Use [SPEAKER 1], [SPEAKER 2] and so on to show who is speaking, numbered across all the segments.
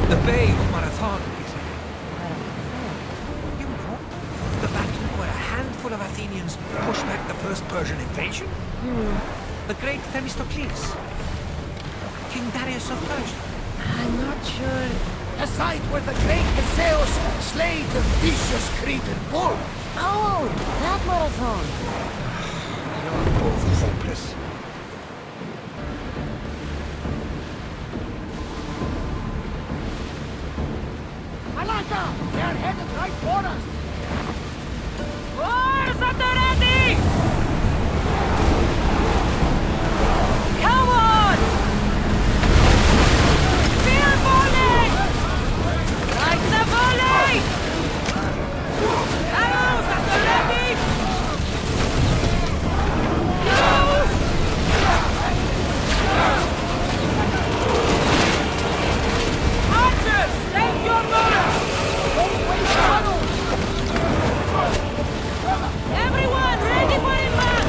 [SPEAKER 1] The Bay of Marathon, they say. You know, the battle where a handful of Athenians pushed back the first Persian invasion? The great Themistocles. King Darius of Persia.
[SPEAKER 2] I'm not sure.
[SPEAKER 3] A site where the great Theseus slayed the vicious Cretan bull.
[SPEAKER 2] Oh, that marathon.
[SPEAKER 1] You're both hopeless.
[SPEAKER 3] Malaka! They are headed right for us!
[SPEAKER 2] Oars at the ready! Come on! Spear volley! Like the volley! Arrows at the ready! Archers, take your mark! Don't waste funnel! Everyone, ready for impact!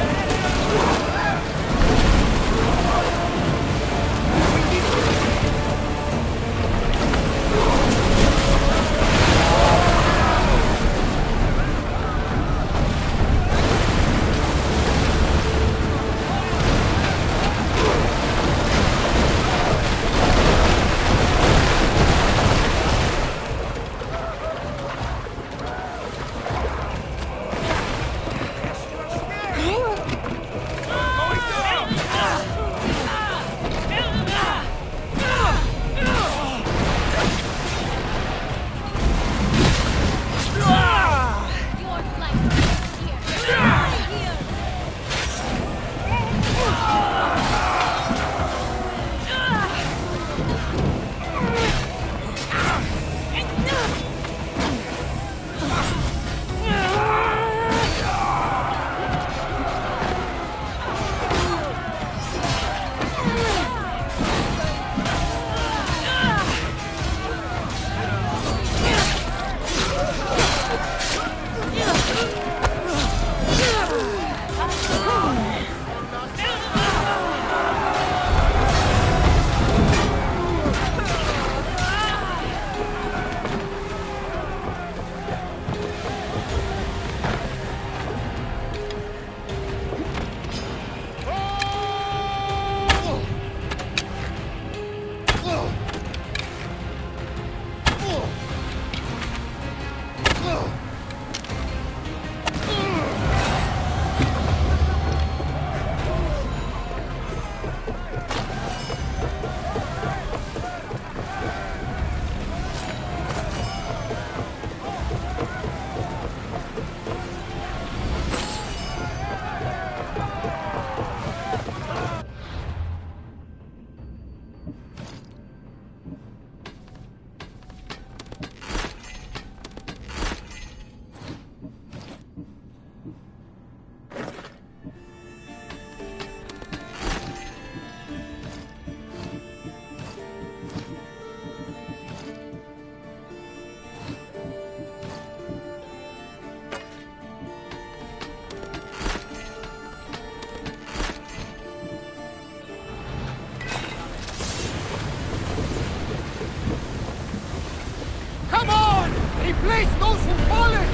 [SPEAKER 3] Replace those who've fallen!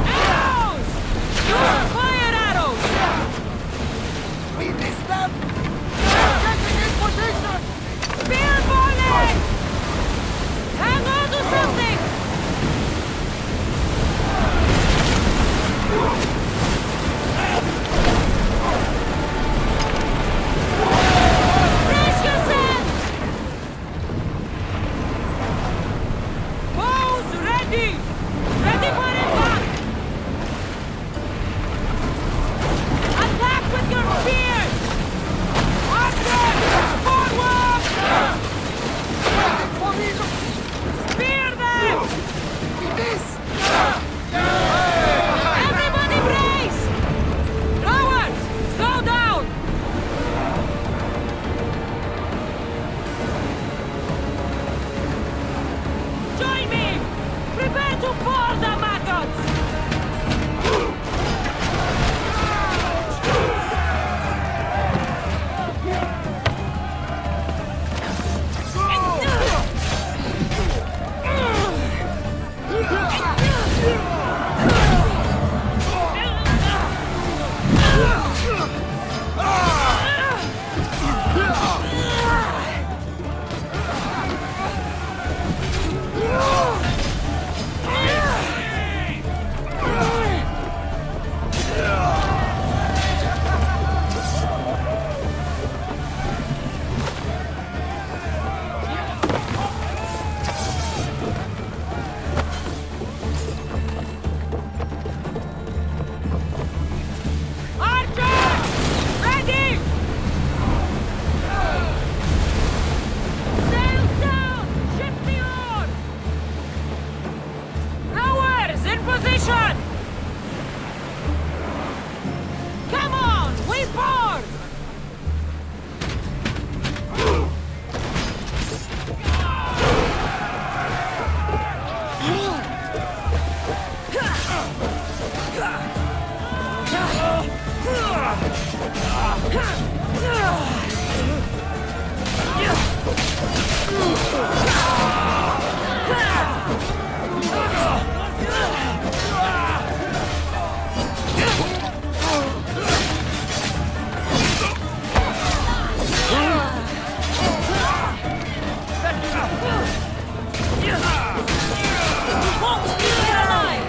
[SPEAKER 2] Arrows! Use fire arrows!
[SPEAKER 3] We missed them! They're getting in position!
[SPEAKER 2] Spear volley! Hang on to something! Brace yourselves! Bows ready! Ready for impact! Attack with your spears! Archers! Forward! won't leave here alive!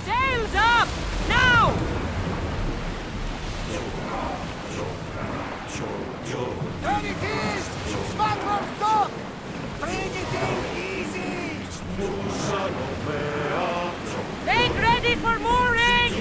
[SPEAKER 2] Sails up! Now!
[SPEAKER 3] There it is! Smuggler's dock! Bring it in easy!
[SPEAKER 2] Make ready for mooring!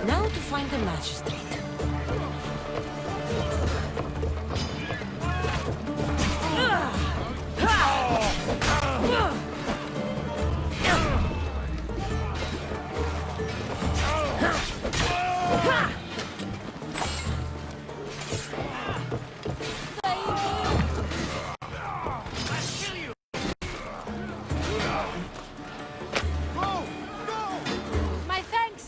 [SPEAKER 4] Now to find the magistrate.
[SPEAKER 2] My thanks!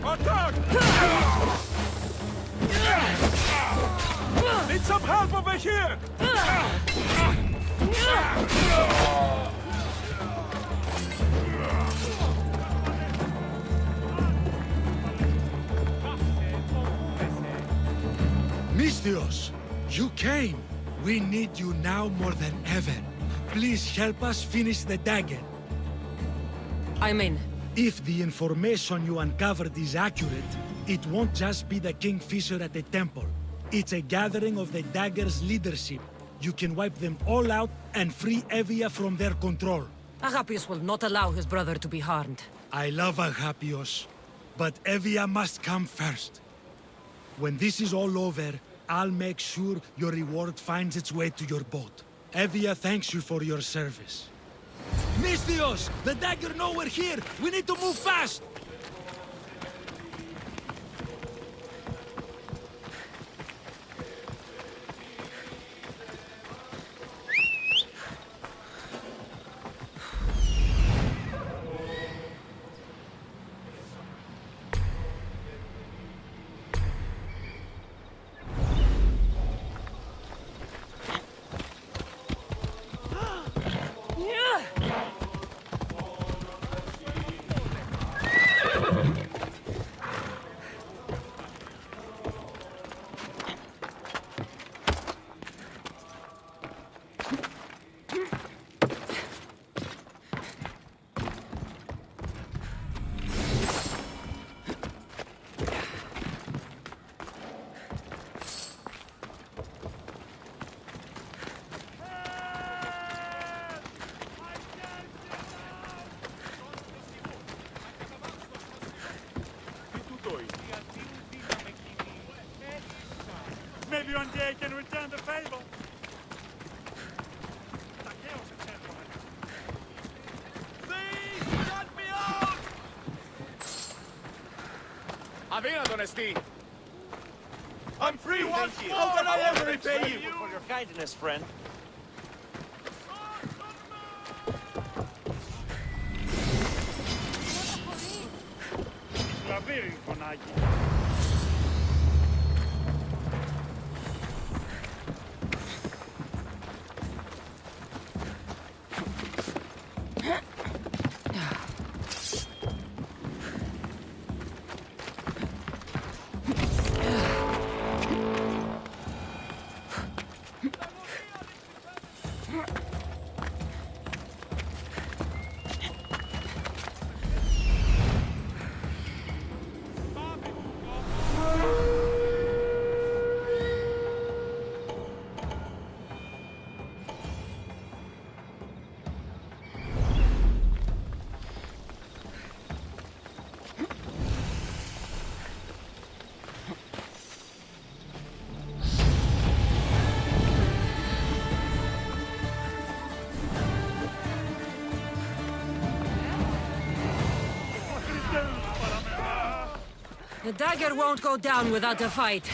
[SPEAKER 5] Attack! Need some help over here!
[SPEAKER 6] Misthios, you came! We need you now more than ever. Please help us finish the dagger.
[SPEAKER 4] I'm in.
[SPEAKER 6] If the information you uncovered is accurate, it won't just be the Kingfisher at the temple. It's a gathering of the dagger's leadership. You can wipe them all out and free Evia from their control.
[SPEAKER 4] Agapius will not allow his brother to be harmed.
[SPEAKER 6] I love Agapios, but Evia must come first. When this is all over, I'll make sure your reward finds its way to your boat. Evia thanks you for your service. Misthios! The dagger nowhere here! We need to move fast!
[SPEAKER 5] Maybe one day I can return the favor. These
[SPEAKER 3] Αδύνατον εστί.
[SPEAKER 5] I'm free once more!
[SPEAKER 3] How can I ever repay you?
[SPEAKER 7] For your kindness, friend.
[SPEAKER 5] Λαβύρι, φωνάκι.
[SPEAKER 4] The dagger won't go down without a fight.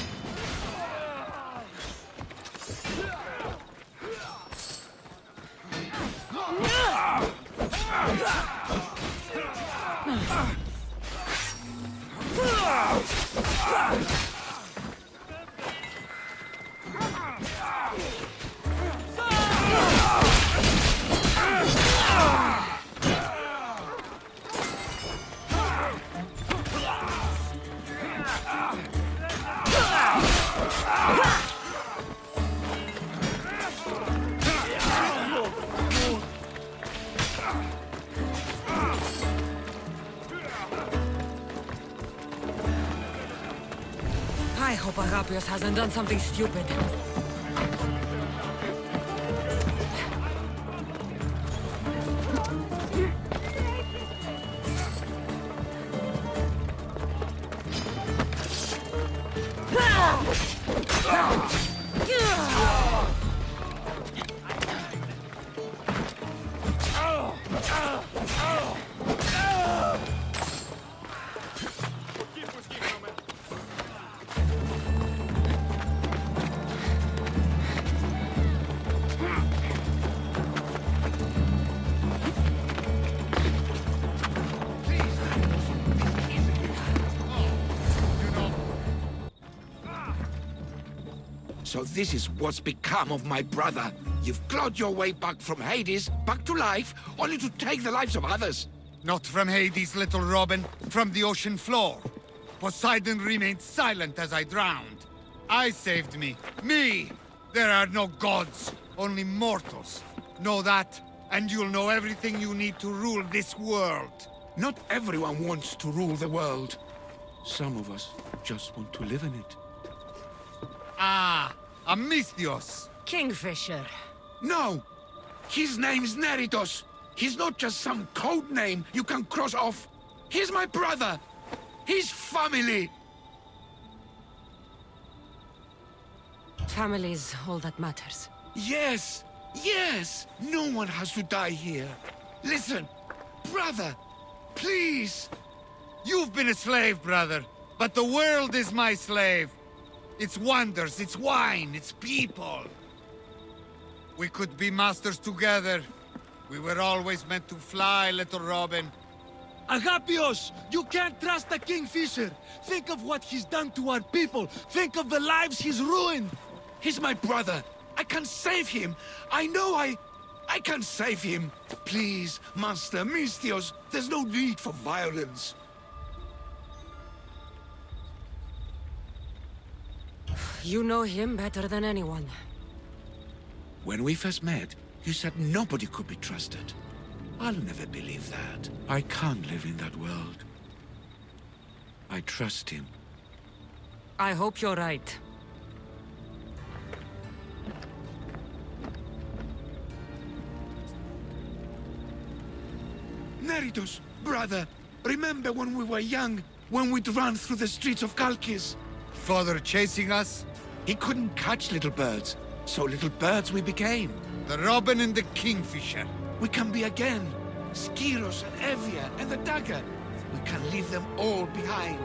[SPEAKER 4] I hope Agapios hasn't done something stupid.
[SPEAKER 1] So this is what's become of my brother. You've clawed your way back from Hades, back to life, only to take the lives of others.
[SPEAKER 8] Not from Hades, little Robin. From the ocean floor. Poseidon remained silent as I drowned. I saved me. Me! There are no gods, only mortals. Know that, and you'll know everything you need to rule this world.
[SPEAKER 1] Not everyone wants to rule the world. Some of us just want to live in it.
[SPEAKER 8] Ah, Amisthios.
[SPEAKER 4] Kingfisher.
[SPEAKER 1] No! His name's Neritos. He's not just some code name you can cross off. He's my brother. He's family.
[SPEAKER 4] Family's all that matters.
[SPEAKER 1] Yes, yes. No one has to die here. Listen, brother, please.
[SPEAKER 8] You've been a slave, brother, but the world is my slave. Its wonders, its wine, its people. We could be masters together. We were always meant to fly, little Robin.
[SPEAKER 6] Agapios, you can't trust the Kingfisher. Think of what he's done to our people. Think of the lives he's ruined.
[SPEAKER 1] He's my brother. I can save him. I know I can save him. Please, Master Misthios, there's no need for violence.
[SPEAKER 4] You know him better than anyone.
[SPEAKER 1] When we first met, you said nobody could be trusted. I'll never believe that. I can't live in that world. I trust him.
[SPEAKER 4] I hope you're right.
[SPEAKER 1] Neritos, brother, remember when we were young, when we'd run through the streets of Kalkis?
[SPEAKER 8] Father chasing us?
[SPEAKER 1] He couldn't catch little birds, so little birds we became.
[SPEAKER 8] The Robin and the Kingfisher.
[SPEAKER 1] We can be again. Skiros and Evia and the dagger. We can leave them all behind.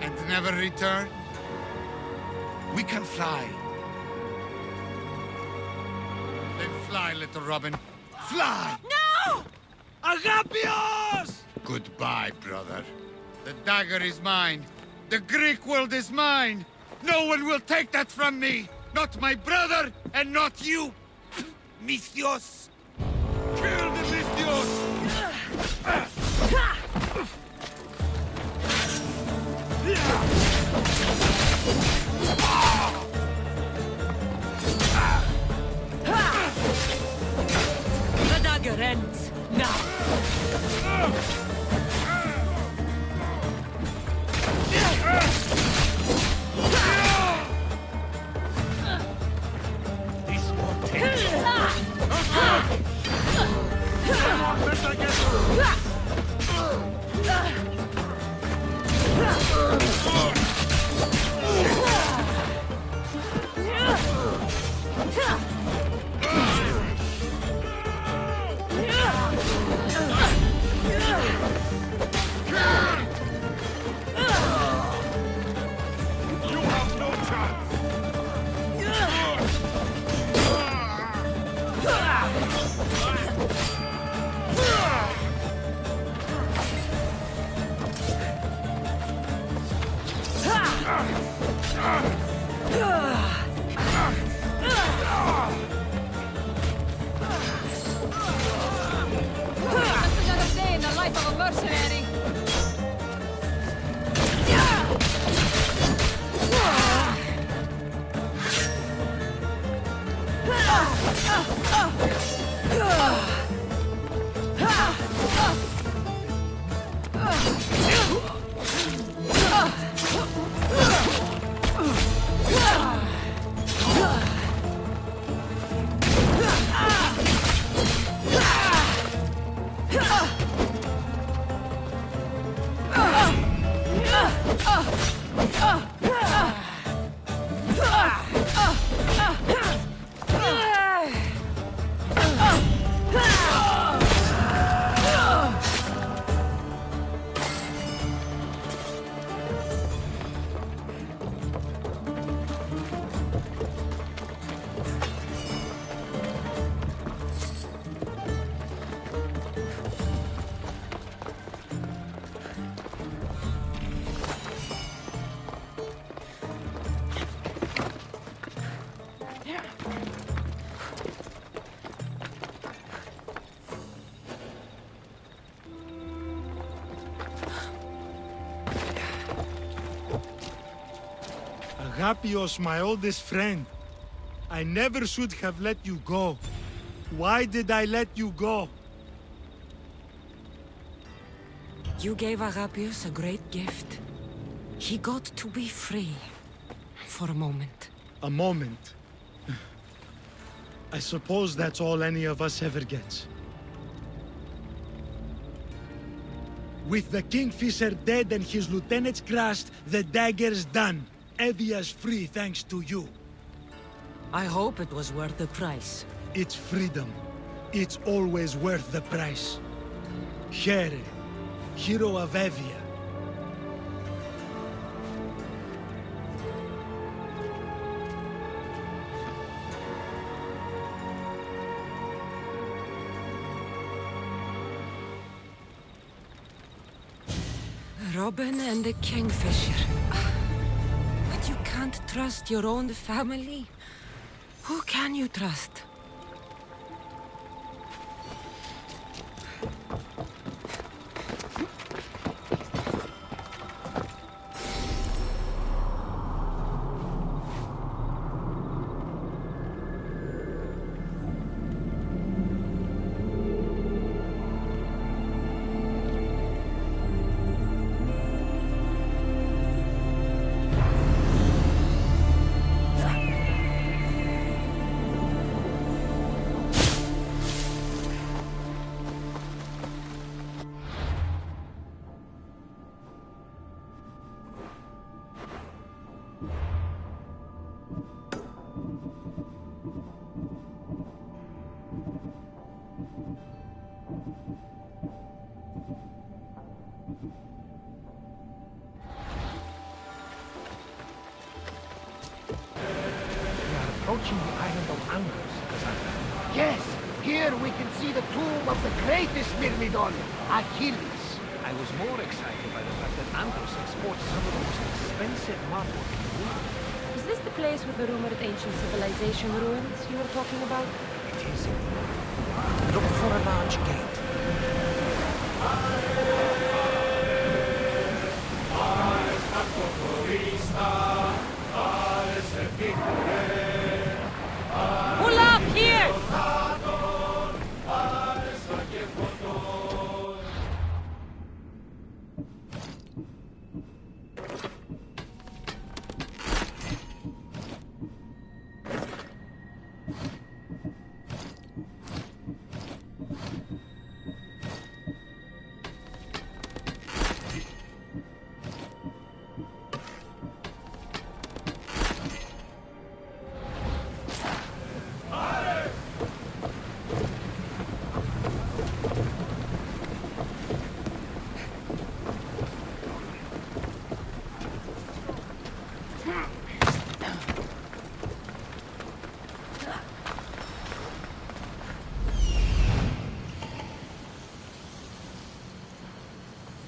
[SPEAKER 8] And never return?
[SPEAKER 1] We can fly.
[SPEAKER 8] Then fly, little Robin. Fly!
[SPEAKER 4] No!
[SPEAKER 6] Agapios!
[SPEAKER 8] Goodbye, brother. The dagger is mine. The Greek world is mine. No one will take that from me. Not my brother, and not you. Misthios. Kill the Misthios!
[SPEAKER 4] The dagger ends now.
[SPEAKER 2] Just another day in the life of a mercenary.
[SPEAKER 6] Agapios, my oldest friend. I never should have let you go. Why did I let you go?
[SPEAKER 4] You gave Agapios a great gift. He got to be free. For a moment.
[SPEAKER 6] A moment. I suppose that's all any of us ever gets. With the Kingfisher dead and his lieutenants crushed, the dagger's done. Evia's free thanks to you.
[SPEAKER 4] I hope it was worth the price.
[SPEAKER 6] It's freedom. It's always worth the price. Here, hero of Evia.
[SPEAKER 4] Robin and the Kingfisher. But you can't trust your own family. Who can you trust?
[SPEAKER 7] reaching the island of Angus, Cassandra.
[SPEAKER 3] Yes, here we can see the tomb of the greatest Myrmidon, Achilles.
[SPEAKER 7] I was more excited by the fact that Angus exports some of the most expensive marble in the world.
[SPEAKER 4] Is this the place with the rumored ancient civilization ruins you were talking about?
[SPEAKER 7] It is. Look for a large gate.
[SPEAKER 4] Pull up here!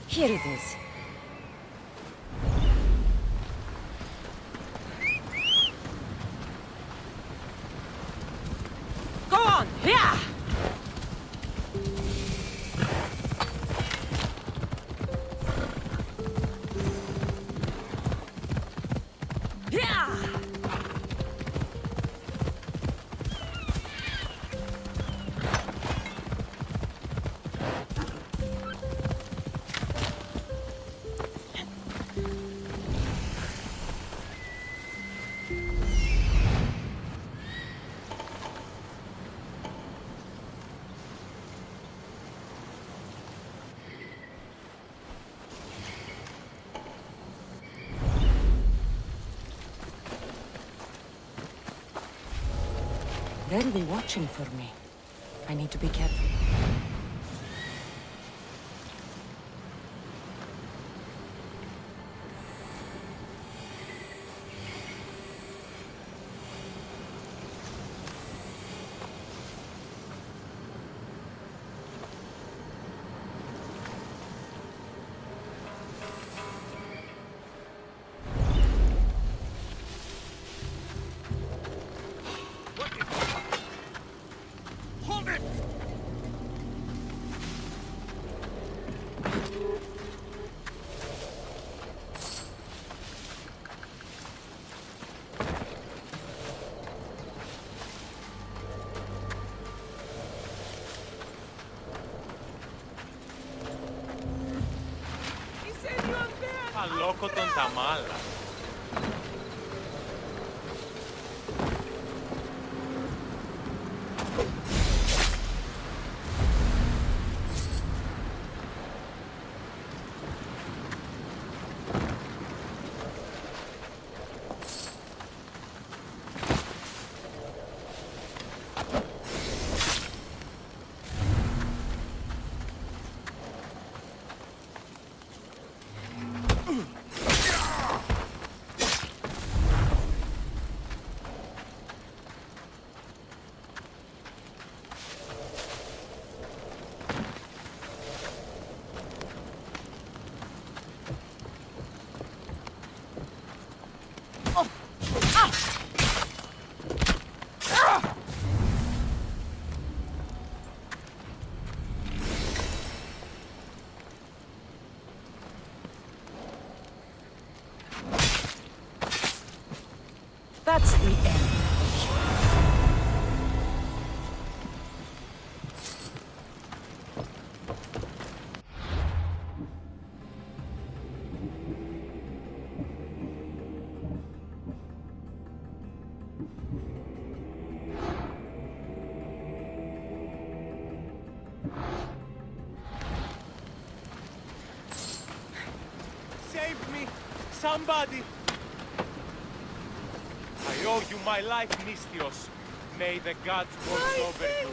[SPEAKER 4] Here it is. Go on! Yeah! Yeah! They'll be watching for me. I need to be careful.
[SPEAKER 5] Αλόκοτον τα μάλα. That's the end. Save me! Somebody! I owe you my life, Misthios. May the gods watch over you.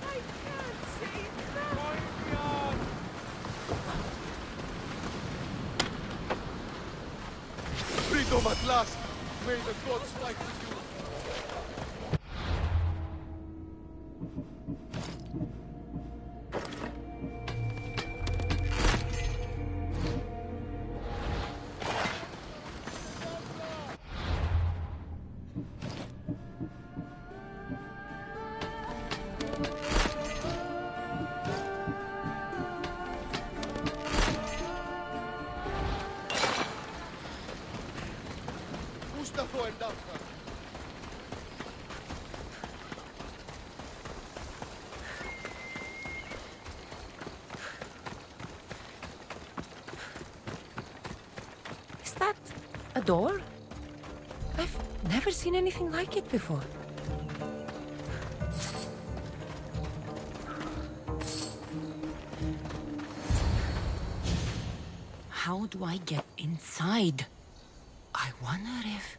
[SPEAKER 2] I can't save them!
[SPEAKER 5] Olympia!
[SPEAKER 8] Freedom at last! May the gods fight with you!
[SPEAKER 4] Is that a door? I've never seen anything like it before. How do I get inside? I wonder if...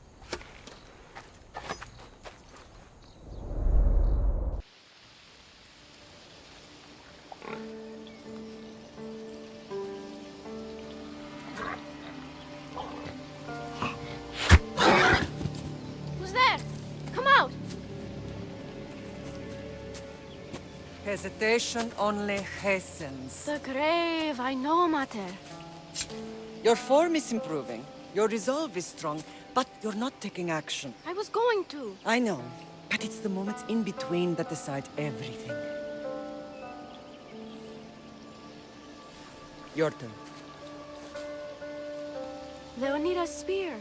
[SPEAKER 9] Who's there? Come out!
[SPEAKER 10] Hesitation only hastens.
[SPEAKER 9] The grave, I know, Mater.
[SPEAKER 10] Your form is improving. Your resolve is strong, but you're not taking action.
[SPEAKER 9] I was going to.
[SPEAKER 10] I know, but it's the moments in between that decide everything. Your turn.
[SPEAKER 9] Leonida's spear.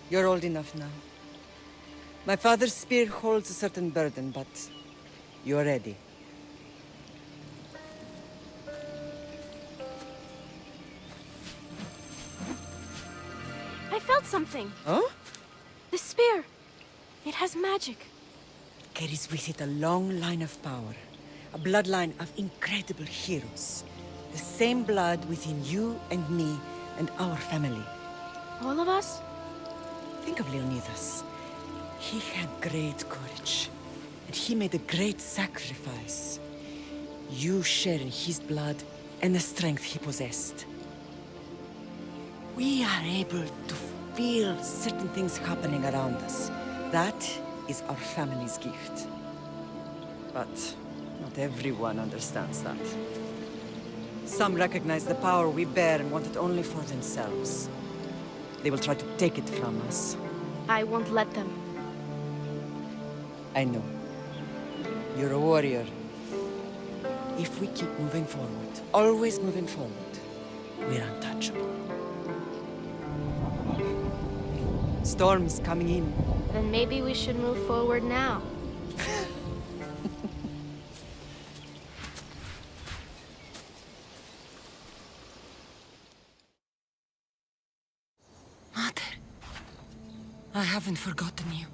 [SPEAKER 10] You're old enough now. My father's spear holds a certain burden, but you're ready.
[SPEAKER 9] I felt something.
[SPEAKER 10] Huh?
[SPEAKER 9] The spear. It has magic.
[SPEAKER 10] Carries with it a long line of power. A bloodline of incredible heroes. The same blood within you and me and our family.
[SPEAKER 9] All of us?
[SPEAKER 10] Think of Leonidas. He had great courage. And he made a great sacrifice. You share in his blood and the strength he possessed. We are able to feel certain things happening around us. That is our family's gift. But not everyone understands that. Some recognize the power we bear and want it only for themselves. They will try to take it from us.
[SPEAKER 9] I won't let them.
[SPEAKER 10] I know. You're a warrior. If we keep moving forward, always moving forward, we're untouchable. Storm's coming in.
[SPEAKER 9] Then maybe we should move forward now.
[SPEAKER 4] Mother, I haven't forgotten you.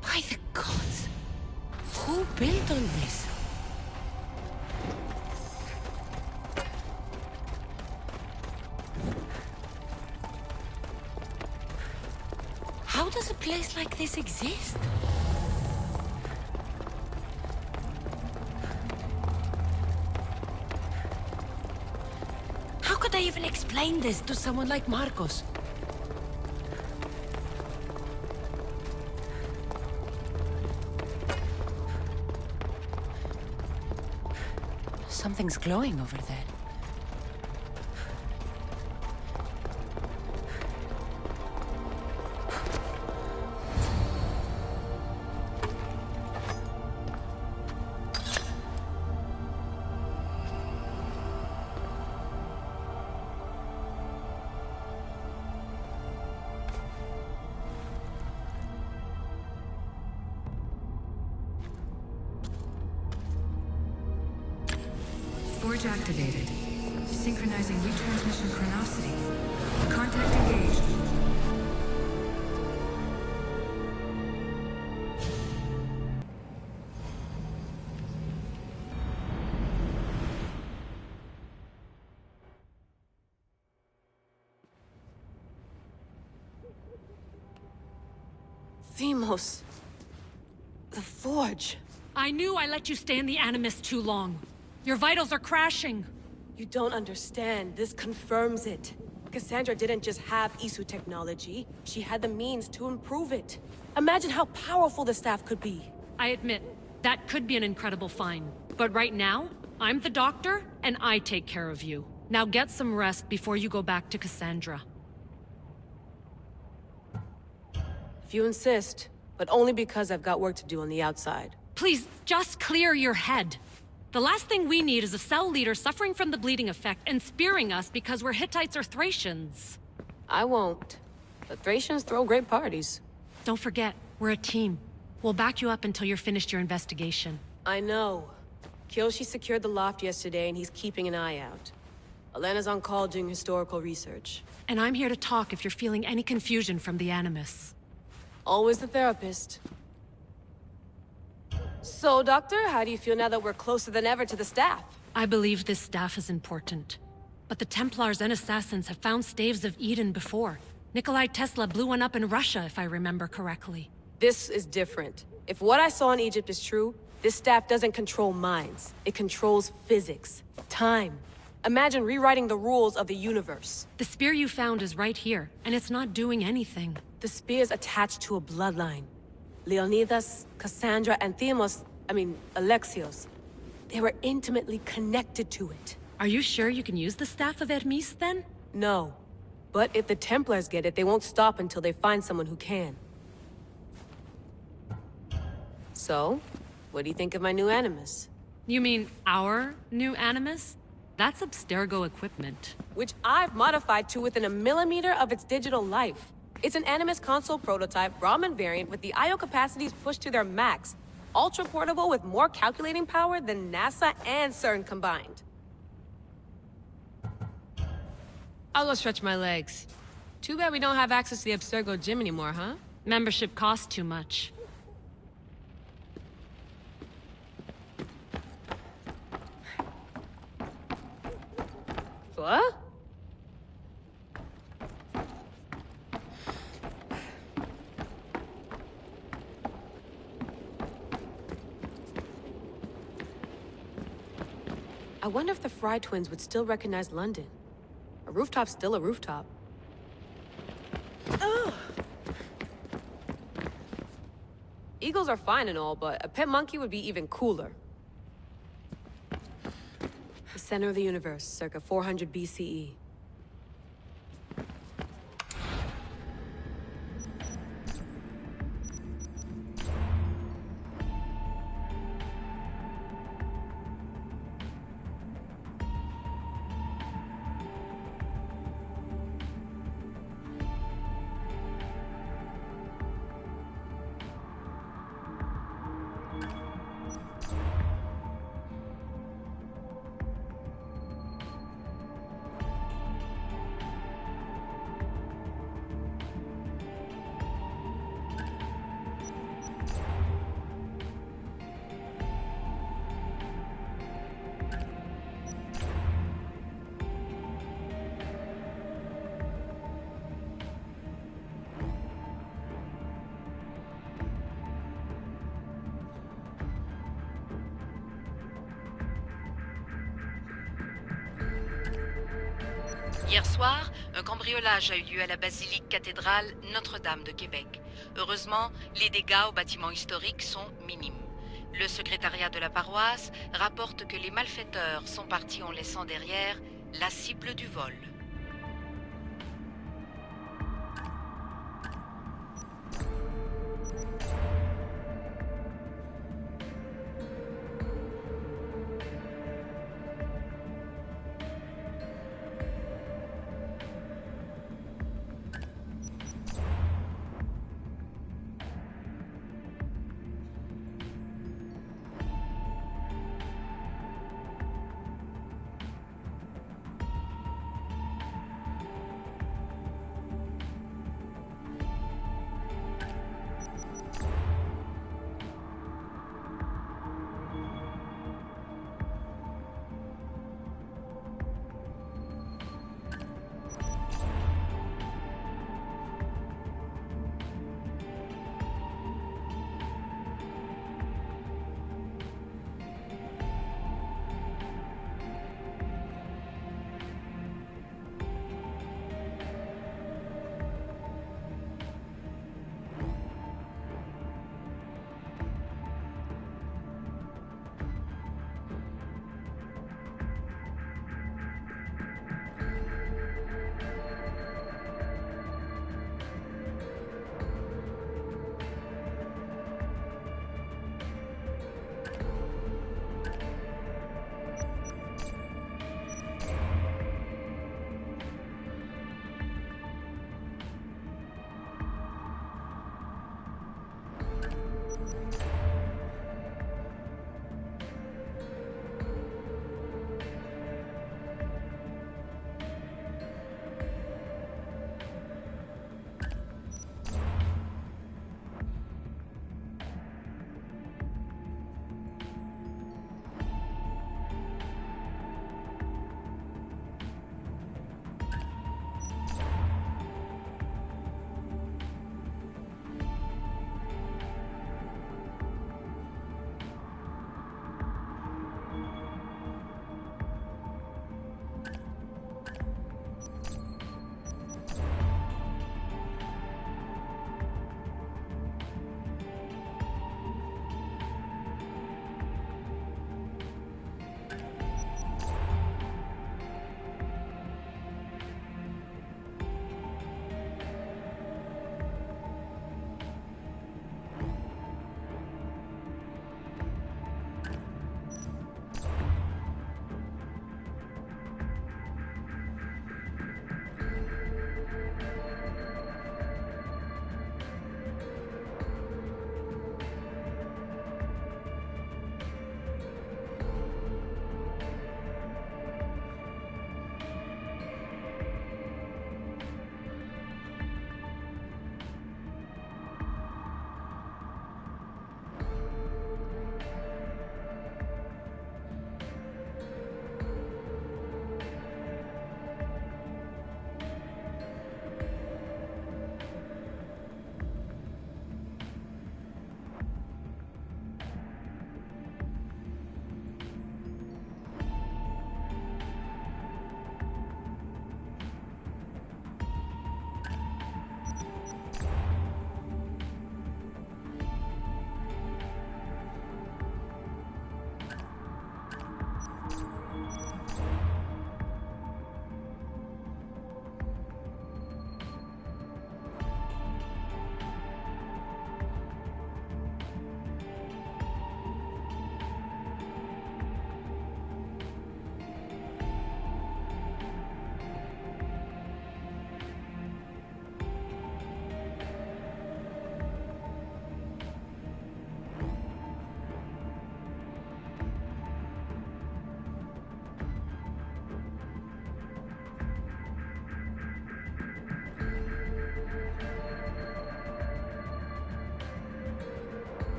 [SPEAKER 4] By the gods! Who built all this? How does a place like this exist? How could I even explain this to someone like Marcos? Something's glowing over there.
[SPEAKER 11] Forge activated. Synchronizing retransmission chronicity. Contact engaged.
[SPEAKER 4] Themos. The Forge.
[SPEAKER 12] I knew I let you stay in the Animus too long. Your vitals are crashing.
[SPEAKER 13] You don't understand. This confirms it. Cassandra didn't just have Isu technology, she had the means to improve it. Imagine how powerful the staff could be.
[SPEAKER 12] I admit, that could be an incredible find. But right now, I'm the doctor, and I take care of you. Now get some rest before you go back to Cassandra.
[SPEAKER 13] If you insist, but only because I've got work to do on the outside.
[SPEAKER 12] Please, just clear your head. The last thing we need is a cell leader suffering from the bleeding effect and spearing us because we're Hittites or Thracians.
[SPEAKER 13] I won't. The Thracians throw great parties.
[SPEAKER 12] Don't forget, we're a team. We'll back you up until you're finished your investigation.
[SPEAKER 13] I know. Kyoshi secured the loft yesterday and he's keeping an eye out. Elena's on call doing historical research.
[SPEAKER 12] And I'm here to talk if you're feeling any confusion from the Animus.
[SPEAKER 13] Always the therapist. So, Doctor, how do you feel now that we're closer than ever to the staff?
[SPEAKER 12] I believe this staff is important. But the Templars and Assassins have found staves of Eden before. Nikolai Tesla blew one up in Russia, if I remember correctly.
[SPEAKER 13] This is different. If what I saw in Egypt is true, this staff doesn't control minds. It controls physics, time. Imagine rewriting the rules of the universe.
[SPEAKER 12] The spear you found is right here, and it's not doing anything.
[SPEAKER 13] The spear's attached to a bloodline. Leonidas, Cassandra, and Alexios. They were intimately connected to it.
[SPEAKER 12] Are you sure you can use the Staff of Hermes, then?
[SPEAKER 13] No. But if the Templars get it, they won't stop until they find someone who can. So, what do you think of my new Animus?
[SPEAKER 12] You mean our new Animus? That's Abstergo equipment.
[SPEAKER 13] Which I've modified to within a millimeter of its digital life. It's an Animus console prototype, Brahmin variant with the I/O capacities pushed to their max. Ultra portable with more calculating power than NASA and CERN combined. I'll go stretch my legs. Too bad we don't have access to the Abstergo gym anymore, huh?
[SPEAKER 12] Membership costs too much.
[SPEAKER 13] What? I wonder if the Fry twins would still recognize London. A rooftop's still a rooftop. Ugh. Eagles are fine and all, but a pet monkey would be even cooler. The center of the universe, circa 400 BCE.
[SPEAKER 14] Hier soir, un cambriolage a eu lieu à la basilique cathédrale Notre-Dame de Québec. Heureusement, les dégâts au bâtiment historique sont minimes. Le secrétariat de la paroisse rapporte que les malfaiteurs sont partis en laissant derrière la cible du vol.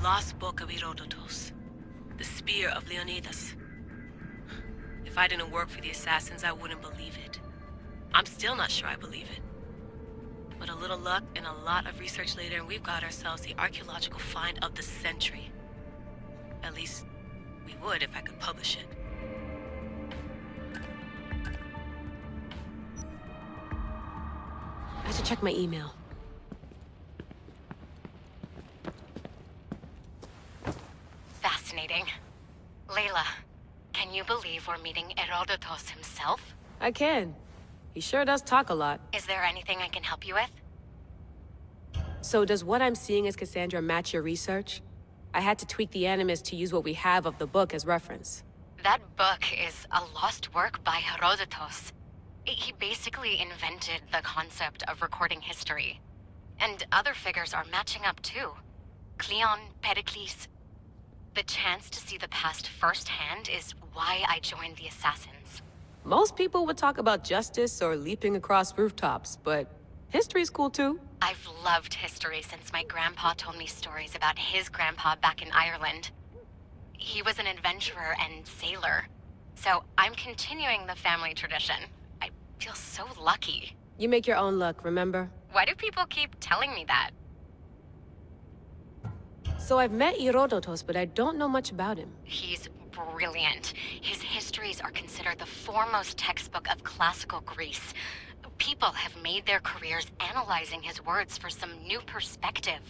[SPEAKER 13] lost book of Herodotus. The spear of Leonidas. If I didn't work for the assassins, I wouldn't believe it. I'm still not sure I believe it. But a little luck and a lot of research later, and we've got ourselves the archaeological find of the century. At least, we would if I could publish it. I should check my email.
[SPEAKER 14] Fascinating. Layla, can you believe we're meeting Herodotus himself?
[SPEAKER 13] I can. He sure does talk a lot.
[SPEAKER 14] Is there anything I can help you with?
[SPEAKER 13] So does what I'm seeing as Cassandra match your research? I had to tweak the animus to use what we have of the book as reference.
[SPEAKER 14] That book is a lost work by Herodotus. He basically invented the concept of recording history. And other figures are matching up too. Cleon, Pericles. The chance to see the past firsthand is why I joined the Assassins.
[SPEAKER 13] Most people would talk about justice or leaping across rooftops, but history's cool too.
[SPEAKER 14] I've loved history since my grandpa told me stories about his grandpa back in Ireland. He was an adventurer and sailor, so I'm continuing the family tradition. I feel so lucky.
[SPEAKER 13] You make your own luck, remember?
[SPEAKER 14] Why do people keep telling me that?
[SPEAKER 13] So I've met Herodotus, but I don't know much about him.
[SPEAKER 14] He's brilliant. His histories are considered the foremost textbook of classical Greece. People have made their careers analyzing his words for some new perspective.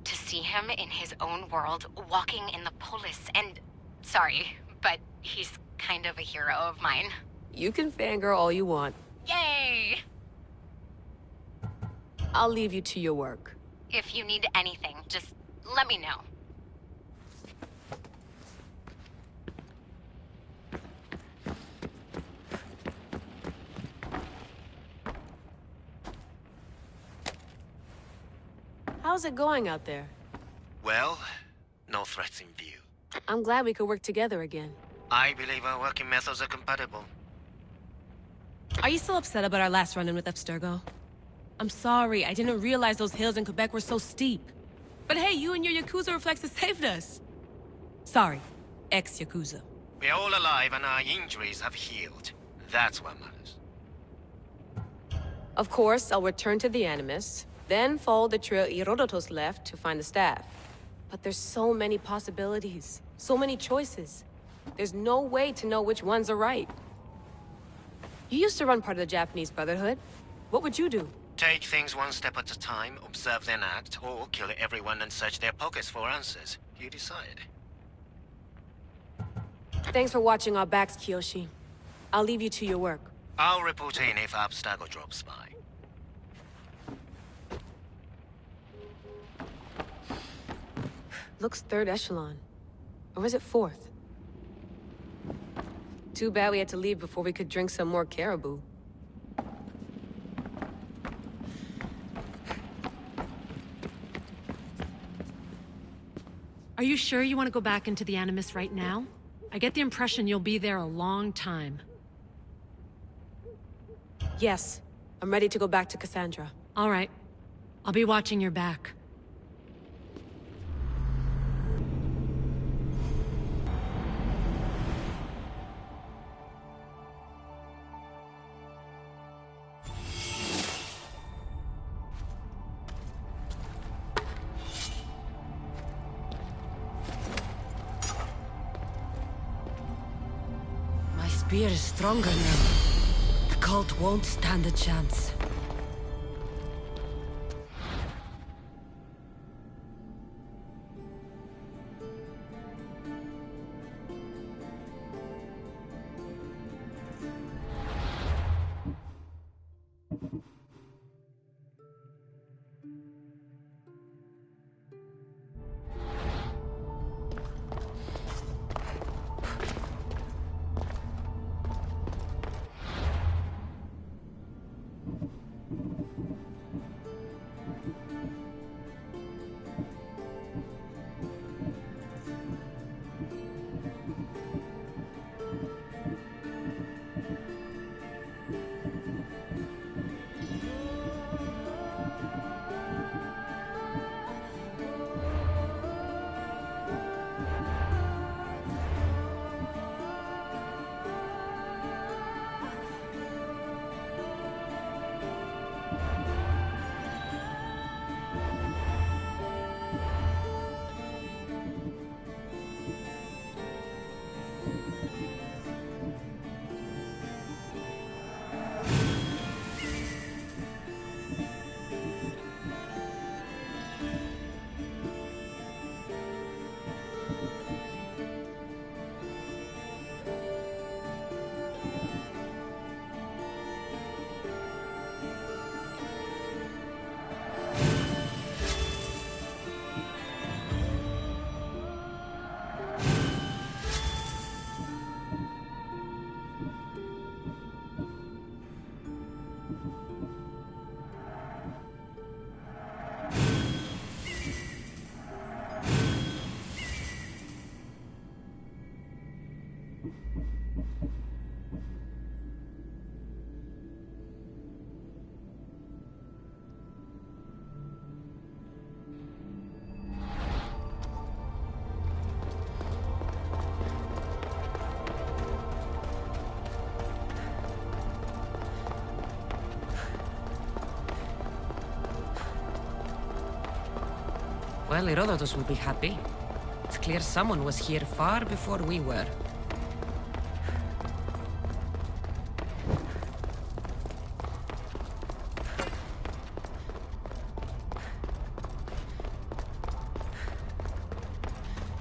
[SPEAKER 14] To see him in his own world, walking in the polis, and... Sorry, but he's kind of a hero of mine.
[SPEAKER 13] You can fangirl all you want.
[SPEAKER 14] Yay!
[SPEAKER 13] I'll leave you to your work.
[SPEAKER 14] If you need anything, just let me know.
[SPEAKER 13] How's it going out there?
[SPEAKER 15] Well, no threats in view.
[SPEAKER 13] I'm glad we could work together again.
[SPEAKER 15] I believe our working methods are compatible.
[SPEAKER 13] Are you still upset about our last run-in with Abstergo? I'm sorry, I didn't realize those hills in Quebec were so steep. But hey, you and your Yakuza reflexes saved us. Sorry, ex-Yakuza.
[SPEAKER 15] We're all alive and our injuries have healed. That's what matters.
[SPEAKER 13] Of course, I'll return to the Animus, then follow the trail Herodotus left to find the staff. But there's so many possibilities, so many choices. There's no way to know which ones are right. You used to run part of the Japanese Brotherhood. What would you do?
[SPEAKER 15] Take things one step at a time, observe then act, or kill everyone and search their pockets for answers. You decide.
[SPEAKER 13] Thanks for watching our backs, Kiyoshi. I'll leave you to your work.
[SPEAKER 15] I'll report in if Abstergo drops by.
[SPEAKER 13] Looks third echelon. Or was it fourth? Too bad we had to leave before we could drink some more caribou.
[SPEAKER 12] Are you sure you want to go back into the Animus right now? I get the impression you'll be there a long time.
[SPEAKER 13] Yes. I'm ready to go back to Cassandra.
[SPEAKER 12] All right. I'll be watching your back.
[SPEAKER 4] My spear is stronger now. The cult won't stand a chance. Well, Herodotus will be happy. It's clear someone was here far before we were.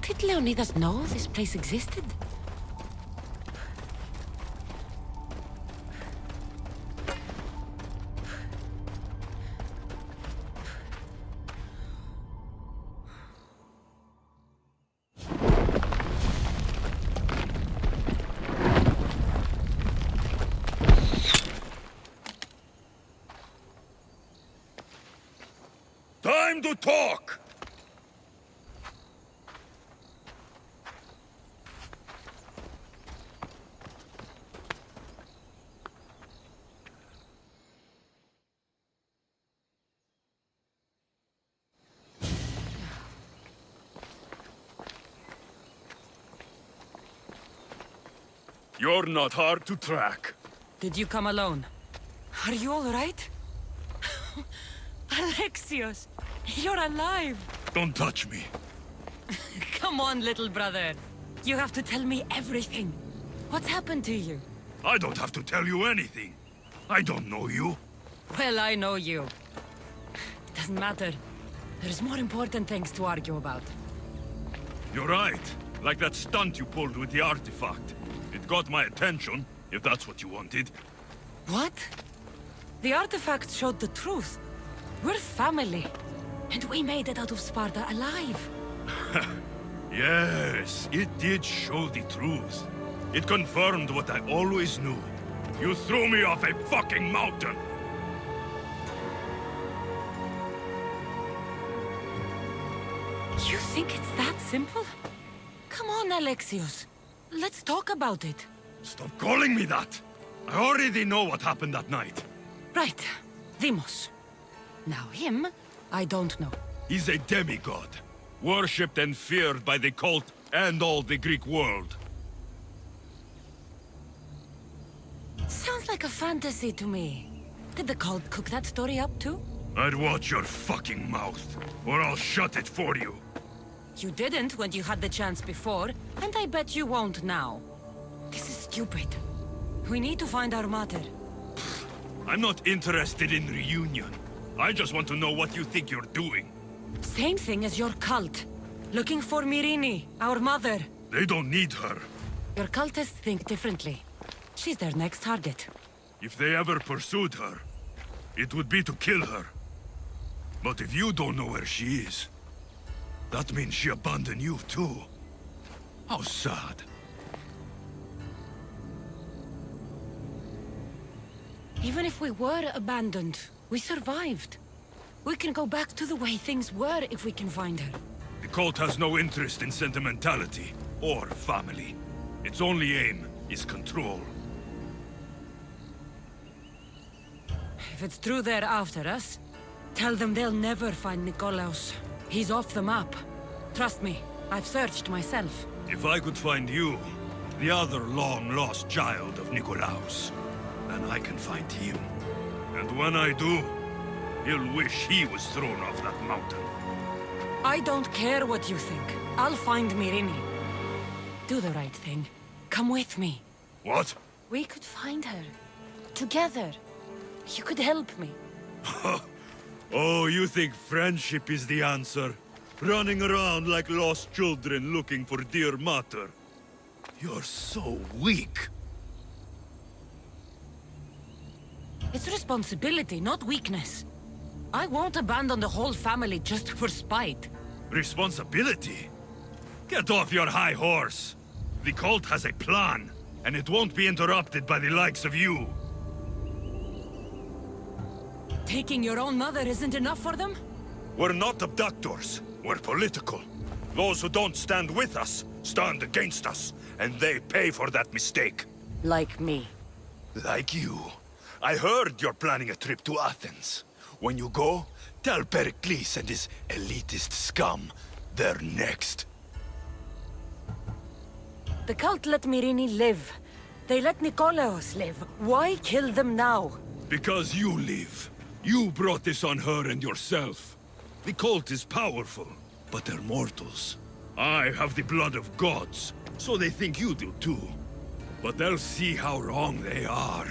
[SPEAKER 4] Did Leonidas know this place existed?
[SPEAKER 16] Time to talk! You're not hard to track.
[SPEAKER 4] Did you come alone? Are you all right? Alexios, you're alive!
[SPEAKER 16] Don't touch me.
[SPEAKER 4] Come on, little brother. You have to tell me everything. What's happened to you?
[SPEAKER 16] I don't have to tell you anything. I don't know you.
[SPEAKER 4] Well, I know you. It doesn't matter. There's more important things to argue about.
[SPEAKER 16] You're right. Like that stunt you pulled with the artifact. It got my attention, if that's what you wanted.
[SPEAKER 4] What? The artifact showed the truth. We're family. And we made it out of Sparta alive.
[SPEAKER 16] Yes, it did show the truth. It confirmed what I always knew. You threw me off a fucking mountain!
[SPEAKER 4] You think it's that simple? Come on, Alexios. Let's talk about it.
[SPEAKER 16] Stop calling me that! I already know what happened that night.
[SPEAKER 4] Right. Deimos. Now him, I don't know.
[SPEAKER 16] He's a demigod. Worshipped and feared by the cult and all the Greek world.
[SPEAKER 4] Sounds like a fantasy to me. Did the cult cook that story up too?
[SPEAKER 16] I'd watch your fucking mouth, or I'll shut it for you.
[SPEAKER 4] You didn't when you had the chance before, and I bet you won't now. This is stupid. We need to find our mother.
[SPEAKER 16] I'm not interested in reunion. I just want to know what you think you're doing.
[SPEAKER 4] Same thing as your cult. Looking for Myrrine, our mother.
[SPEAKER 16] They don't need her.
[SPEAKER 4] Your cultists think differently. She's their next target.
[SPEAKER 16] If they ever pursued her, it would be to kill her. But if you don't know where she is, that means she abandoned you too. How sad.
[SPEAKER 4] Even if we were abandoned, we survived. We can go back to the way things were if we can find her.
[SPEAKER 16] The cult has no interest in sentimentality or family. Its only aim is control.
[SPEAKER 4] If it's true they're after us, tell them they'll never find Nikolaos. He's off the map. Trust me, I've searched myself.
[SPEAKER 16] If I could find you, the other long-lost child of Nikolaos, then I can find him. And when I do, he'll wish he was thrown off that mountain.
[SPEAKER 4] I don't care what you think. I'll find Myrrine. Do the right thing. Come with me.
[SPEAKER 16] What?
[SPEAKER 4] We could find her. Together. You could help me.
[SPEAKER 16] Oh, you think friendship is the answer? Running around like lost children looking for dear mater. You're so weak.
[SPEAKER 4] It's responsibility, not weakness. I won't abandon the whole family just for spite.
[SPEAKER 16] Responsibility? Get off your high horse. The cult has a plan, and it won't be interrupted by the likes of you.
[SPEAKER 4] Taking your own mother isn't enough for them?
[SPEAKER 16] We're not abductors. We're political. Those who don't stand with us, stand against us, and they pay for that mistake.
[SPEAKER 4] Like me.
[SPEAKER 16] Like you. I heard you're planning a trip to Athens. When you go, tell Pericles and his elitist scum they're next.
[SPEAKER 4] The cult let Myrrine live. They let Nikolaos live. Why kill them now?
[SPEAKER 16] Because you live. You brought this on her and yourself. The cult is powerful. but they're mortals. I have the blood of gods, so they think you do too. But they'll see how wrong they are.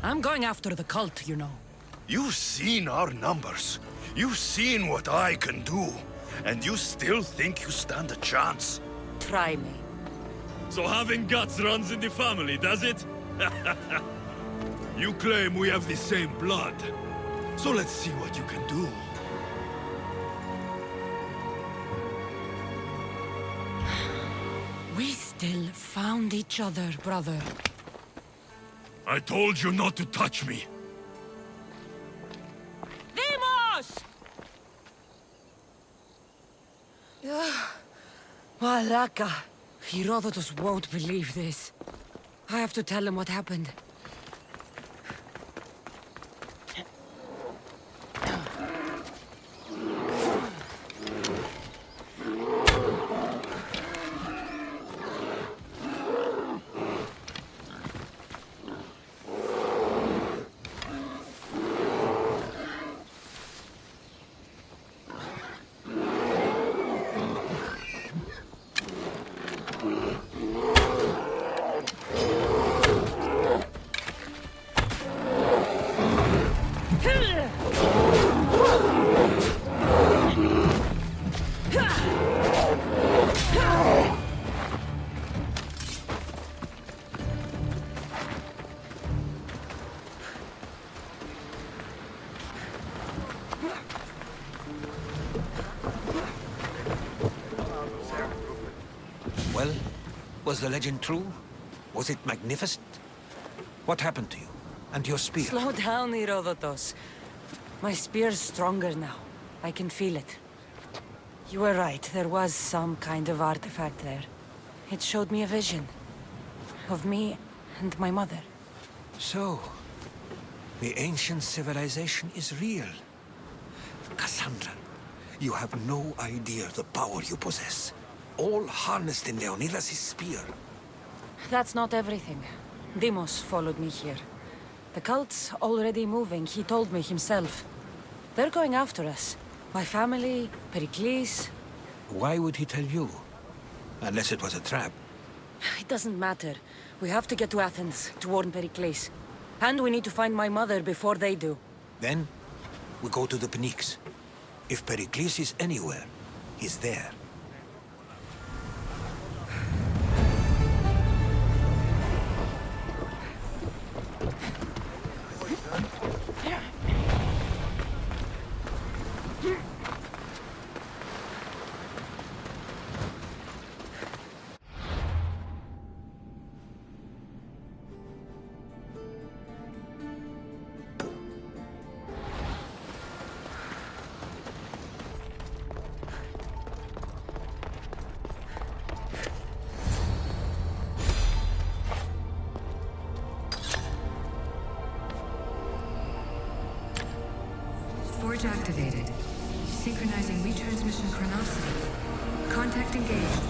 [SPEAKER 4] I'm going after the cult, you know.
[SPEAKER 16] You've seen our numbers. You've seen what I can do. And you still think you stand a chance?
[SPEAKER 4] Try me.
[SPEAKER 16] So having guts runs in the family, does it? You claim we have the same blood. So let's see what you can do.
[SPEAKER 4] We still found each other, brother.
[SPEAKER 16] I told you not to touch me.
[SPEAKER 4] Demos! Malaka. Herodotus won't believe this. I have to tell him what happened.
[SPEAKER 17] Well, was the legend true? Was it magnificent? What happened to you? And your spear?
[SPEAKER 4] Slow down, Herodotus. My spear's stronger now. I can feel it. You were right, there was some kind of artifact there. It showed me a vision. Of me and my mother.
[SPEAKER 17] So, the ancient civilization is real. Cassandra, you have no idea the power you possess. All harnessed in Leonidas' spear.
[SPEAKER 4] That's not everything. Demos followed me here. The cult's already moving, he told me himself. They're going after us. My family, Pericles.
[SPEAKER 17] Why would he tell you? Unless it was a trap.
[SPEAKER 4] It doesn't matter. We have to get to Athens to warn Pericles. And we need to find my mother before they do.
[SPEAKER 17] Then, we go to the Pnyx. If Pericles is anywhere, he's there.
[SPEAKER 11] Forge activated. Synchronizing retransmission chronicity. Contact engaged.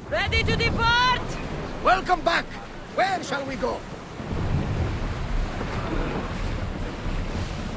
[SPEAKER 4] Ready to depart!
[SPEAKER 3] Welcome back! Where shall we go?